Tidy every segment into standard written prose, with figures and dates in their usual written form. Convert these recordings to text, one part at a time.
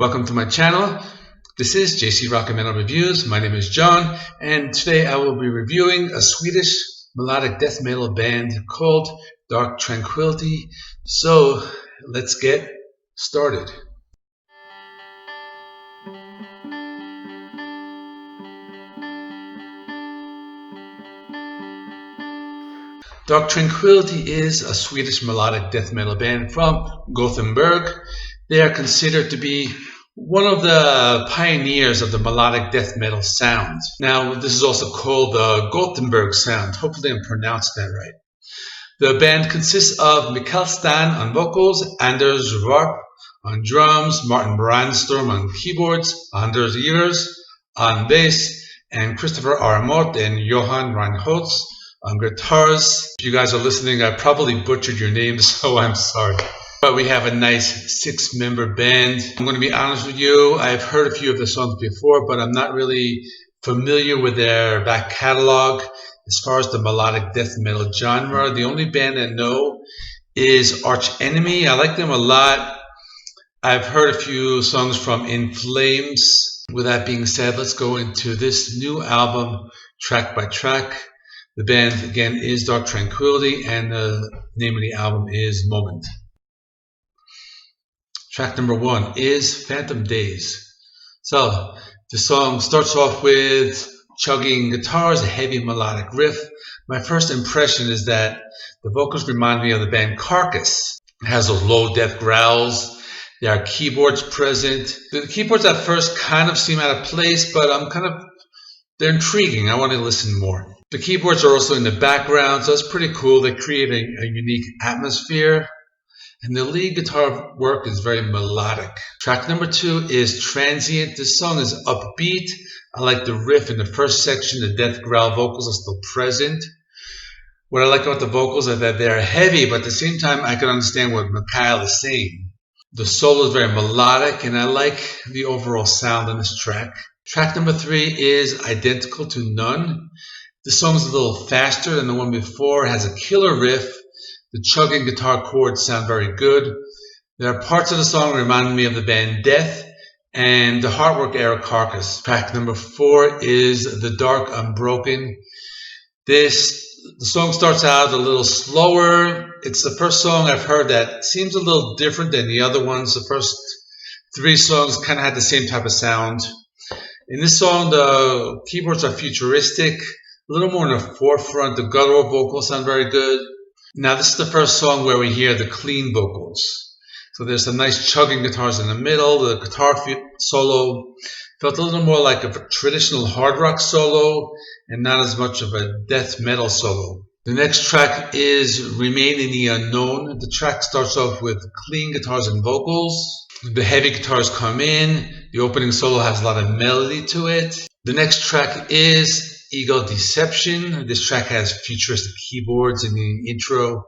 Welcome to my channel. This is JC Rock and Metal Reviews. My name is John, and today I will be reviewing a Swedish melodic death metal band called Dark Tranquility. So let's get started. Dark Tranquility is a Swedish melodic death metal band from Gothenburg. They are considered to be one of the pioneers of the melodic death metal sound. Now, this is also called the Gothenburg sound. Hopefully I'm pronounced that right. The band consists of Mikael Stan on vocals, Anders Warp on drums, Martin Brandstorm on keyboards, Anders Ivers on bass, and Christopher Aramot and Johan Reinholtz on guitars. If you guys are listening, I probably butchered your names, so I'm sorry. But we have a nice 6-member band. I'm going to be honest with you, I've heard a few of the songs before, but I'm not really familiar with their back catalog. As far as the melodic death metal genre, the only band I know is Arch Enemy. I like them a lot. I've heard a few songs from In Flames. With that being said, let's go into this new album track by track. The band, again, is Dark Tranquility, and the name of the album is Moment. Track number 1 is Phantom Days. So, the song starts off with chugging guitars, a heavy melodic riff. My first impression is that the vocals remind me of the band Carcass. It has those low depth growls. There are keyboards present. The keyboards at first kind of seem out of place, but they're intriguing. I want to listen more. The keyboards are also in the background, so it's pretty cool. They create a unique atmosphere. And the lead guitar work is very melodic. Track number 2 is Transient. This song is upbeat. I like the riff in the first section. The death growl vocals are still present. What I like about the vocals is that they're heavy, but at the same time I can understand what Mikael is saying. The solo is very melodic, and I like the overall sound on this track. Track number 3 is Identical to None. This song is a little faster than the one before. It has a killer riff. The chugging guitar chords sound very good. There are parts of the song that remind me of the band Death and the Hardwork era Carcass. Track number 4 is The Dark Unbroken. The song starts out a little slower. It's the first song I've heard that seems a little different than the other ones. The first 3 songs kind of had the same type of sound. In this song, the keyboards are futuristic, a little more in the forefront. The guttural vocals sound very good. Now, this is the first song where we hear the clean vocals. So there's some nice chugging guitars in the middle. The guitar solo felt a little more like a traditional hard rock solo and not as much of a death metal solo. The next track is Remain in the Unknown. The track starts off with clean guitars and vocals. The heavy guitars come in. The opening solo has a lot of melody to it. The next track is Ego Deception. This track has futuristic keyboards in the intro.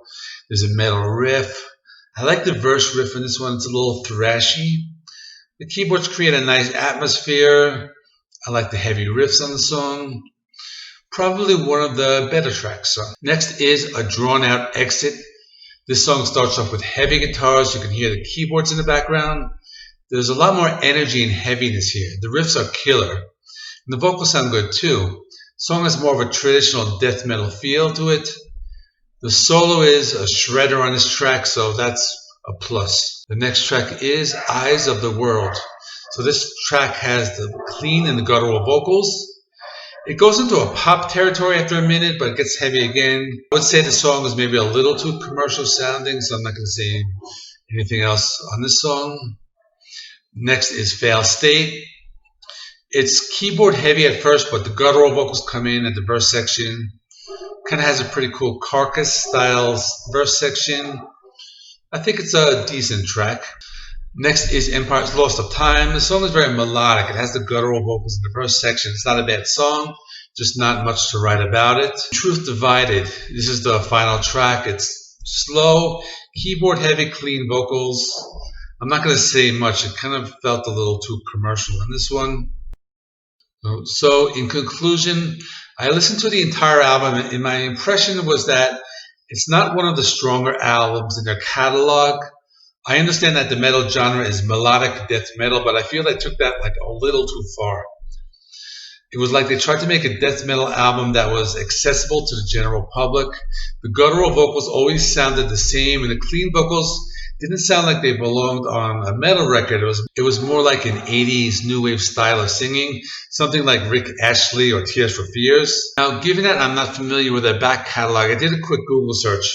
There's a metal riff. I like the verse riff in this one. It's a little thrashy. The keyboards create a nice atmosphere. I like the heavy riffs on the song. Probably one of the better tracks. Next is A Drawn Out Exit. This song starts off with heavy guitars. You can hear the keyboards in the background. There's a lot more energy and heaviness here. The riffs are killer. And the vocals sound good too. The song has more of a traditional death metal feel to it. The solo is a shredder on this track, so that's a plus. The next track is Eyes of the World. So this track has the clean and the guttural vocals. It goes into a pop territory after a minute, but it gets heavy again. I would say the song is maybe a little too commercial sounding, so I'm not going to say anything else on this song. Next is Fail State. It's keyboard heavy at first, but the guttural vocals come in at the verse section. Kind of has a pretty cool Carcass style verse section. I think it's a decent track. Next is Empire's Lost of Time. The song is very melodic. It has the guttural vocals in the verse section. It's not a bad song, just not much to write about it. Truth Divided. This is the final track. It's slow, keyboard heavy, clean vocals. I'm not going to say much. It kind of felt a little too commercial in this one. So in conclusion, I listened to the entire album, and my impression was that it's not one of the stronger albums in their catalog, I understand that the metal genre is melodic death metal, but I feel they took that like a little too far. It was like they tried to make a death metal album that was accessible to the general public. The guttural vocals always sounded the same, and the clean vocals didn't sound like they belonged on a metal record. It was more like an 80s new wave style of singing, something like Rick Ashley or Tears for Fears. Now, given that I'm not familiar with their back catalog, I did a quick Google search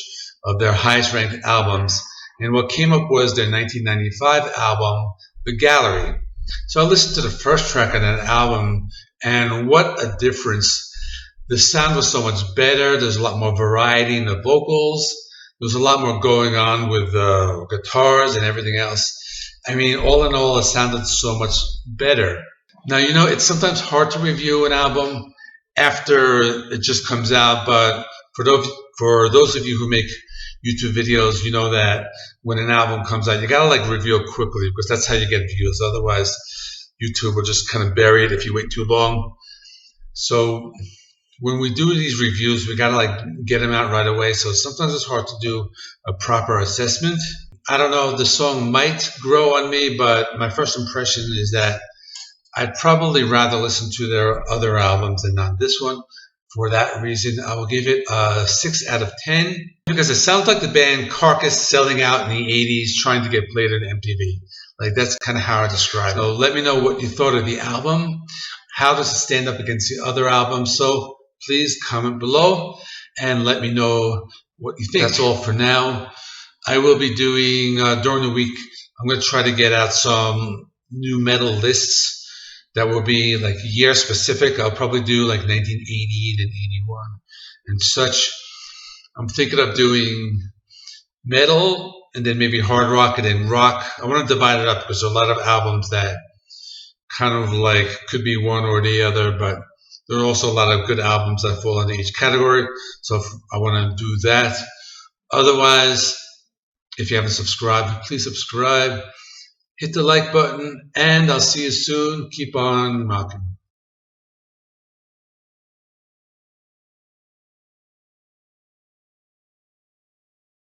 of their highest ranked albums, and what came up was their 1995 album, The Gallery. So I listened to the first track on that album, and what a difference. The sound was so much better. There's a lot more variety in the vocals. There's a lot more going on with the guitars and everything else. I mean, all in all, it sounded so much better. Now, it's sometimes hard to review an album after it just comes out, but for those of you who make YouTube videos, you know that when an album comes out, you gotta like review it quickly because that's how you get views. Otherwise, YouTube will just kind of bury it if you wait too long. So when we do these reviews, we gotta like get them out right away. So sometimes it's hard to do a proper assessment. I don't know, the song might grow on me, but my first impression is that I'd probably rather listen to their other albums than not this one. For that reason, I will give it a 6 out of 10 because it sounds like the band Carcass selling out in the 80s trying to get played on MTV. Like that's kind of how I describe it. So let me know what you thought of the album. How does it stand up against the other albums? So please comment below and let me know what you think. That's all for now. I will be doing during the week, I'm going to try to get out some new metal lists that will be like year specific. I'll probably do like 1980 and 81 and such. I'm thinking of doing metal and then maybe hard rock and then rock. I want to divide it up because there are a lot of albums that kind of like could be one or the other, but there are also a lot of good albums that fall into each category. So I want to do that. Otherwise, if you haven't subscribed, please subscribe. Hit the like button, and I'll see you soon. Keep on rocking.